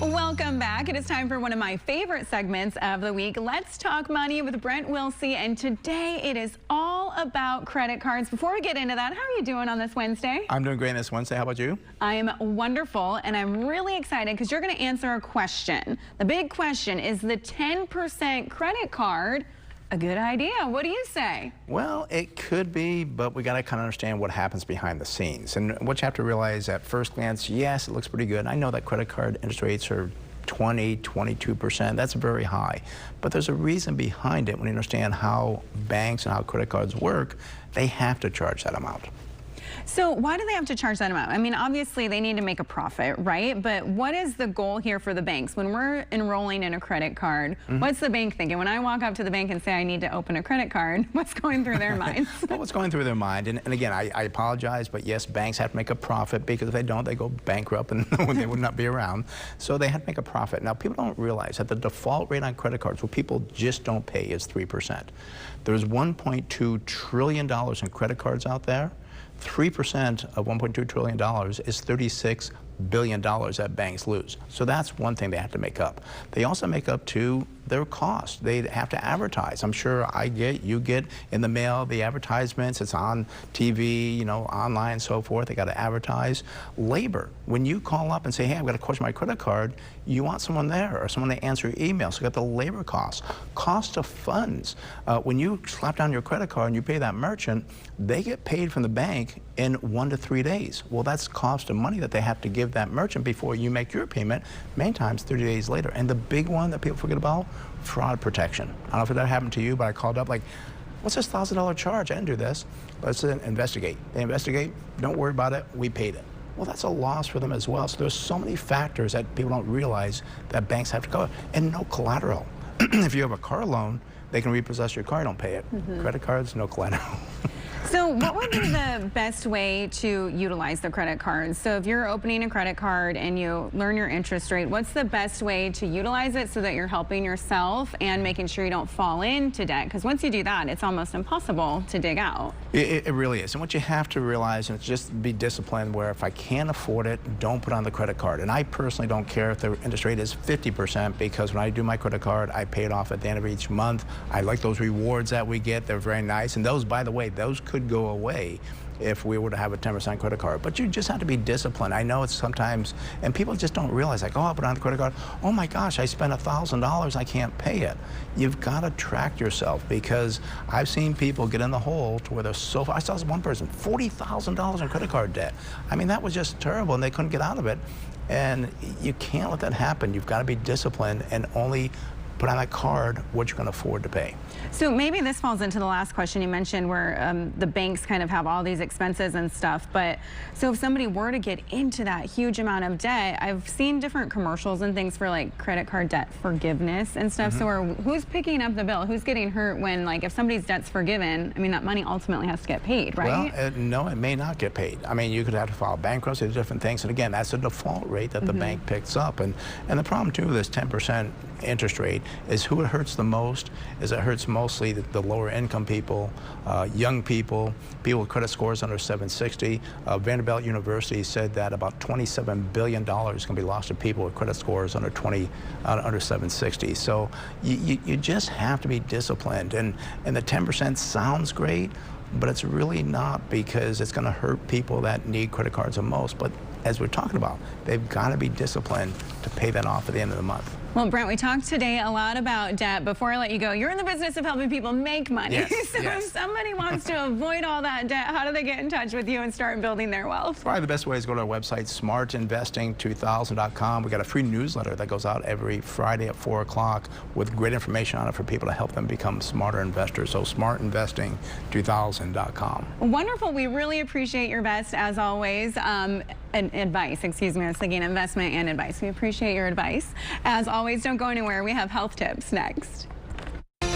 Welcome back. It is time for one of my favorite segments of the week. Let's talk money with Brent Wilsey. And today it is all about credit cards. Before we get into that, how are you doing on this Wednesday? I'm doing great this Wednesday. How about you? I am wonderful, and I'm really excited because you're going to answer a question. The big question is, the 10% credit card a good idea? What do you say? Well, it could be, but we got to kind of understand what happens behind the scenes. And what you have to realize at first glance, yes, it looks pretty good. I know that credit card interest rates are 20, 22%. That's very high. But there's a reason behind it. When you understand how banks and how credit cards work, they have to charge that amount. So why do they have to charge that amount? I mean, obviously they need to make a profit, right? But what is the goal here for the banks? When we're enrolling in a credit card, what's the bank thinking? When I walk up to the bank and say I need to open a credit card, what's going through their minds? Well, what's going through their mind, and again, I apologize, but yes, banks have to make a profit, because if they don't, they go bankrupt and they would not be around. So they have to make a profit. Now, people don't realize that the default rate on credit cards, what people just don't pay, is 3%. There's $1.2 trillion in credit cards out there. 3% of $1.2 trillion is $36 billion that banks lose. So that's one thing they have to make up. They also make up to their cost. They have to advertise. I'm sure you get in the mail the advertisements. It's on TV, you know, online and so forth. They got to advertise. Labor. When you call up and say, hey, I've got a question on my credit card, you want someone there or someone to answer your email. So you got the labor costs. Cost of funds. When you slap down your credit card and you pay that merchant, they get paid from the bank in 1 to 3 days. Well, that's cost of money that they have to give that merchant before you make your payment, many times 30 days later. And the big one that people forget about, fraud protection. I don't know if that happened to you, but I called up like, what's this $1,000 charge? I didn't do this. Let's investigate. They investigate, don't worry about it, we paid it. Well, that's a loss for them as well. So there's so many factors that people don't realize that banks have to cover. And no collateral. If you have a car loan, they can repossess your car, don't pay it. Credit cards, no collateral. So what would be the best way to utilize the credit cards? So if you're opening a credit card and you learn your interest rate, what's the best way to utilize it so that you're helping yourself and making sure you don't fall into debt? Because once you do that, it's almost impossible to dig out. It really is. And what you have to realize is just be disciplined, where if I can't afford it, don't put on the credit card. And I personally don't care if the interest rate is 50%, because when I do my credit card, I pay it off at the end of each month. I like those rewards that we get. They're very nice. And those, by the way, those could go away if we were to have a 10% credit card. But you just have to be disciplined. I know it's sometimes, and people just don't realize, like, oh, I'll put on the credit card. Oh my gosh, I spent $1,000, I can't pay it. You've got to track yourself, because I've seen people get in the hole to where they're so far. I saw this one person, $40,000 in credit card debt. I mean, that was just terrible, and they couldn't get out of it. And you can't let that happen. You've got to be disciplined and only put on that card what you can afford to pay. So maybe this falls into the last question you mentioned, where the banks kind of have all these expenses and stuff. But so if somebody were to get into that huge amount of debt, I've seen different commercials and things for like credit card debt forgiveness and stuff. So who's picking up the bill? Who's getting hurt when, like, if somebody's debt's forgiven? I mean, that money ultimately has to get paid, right? Well, no, it may not get paid. I mean, you could have to file bankruptcy, different things. And again, that's a default rate that the bank picks up. And the problem too with this 10% interest rate is who it hurts the most is it hurts mostly the lower income people, young people, people with credit scores under 760. Vanderbilt University said that about $27 billion is going to be lost to people with credit scores under 760. So you just have to be disciplined. And the 10% sounds great, but it's really not, because it's going to hurt people that need credit cards the most. But as we're talking about, they've got to be disciplined to pay that off at the end of the month. Well, Brent, we talked today a lot about debt. Before I let you go, you're in the business of helping people make money. Yes, so if somebody wants to avoid all that debt, how do they get in touch with you and start building their wealth? Probably the best way is go to our website, smartinvesting2000.com. We got a free newsletter that goes out every Friday at 4 o'clock with great information on it for people to help them become smarter investors. So smartinvesting2000.com. Wonderful. We really appreciate your best, as always. Advice, excuse me. I was thinking investment and advice. We appreciate your advice. As always, don't go anywhere. We have health tips next.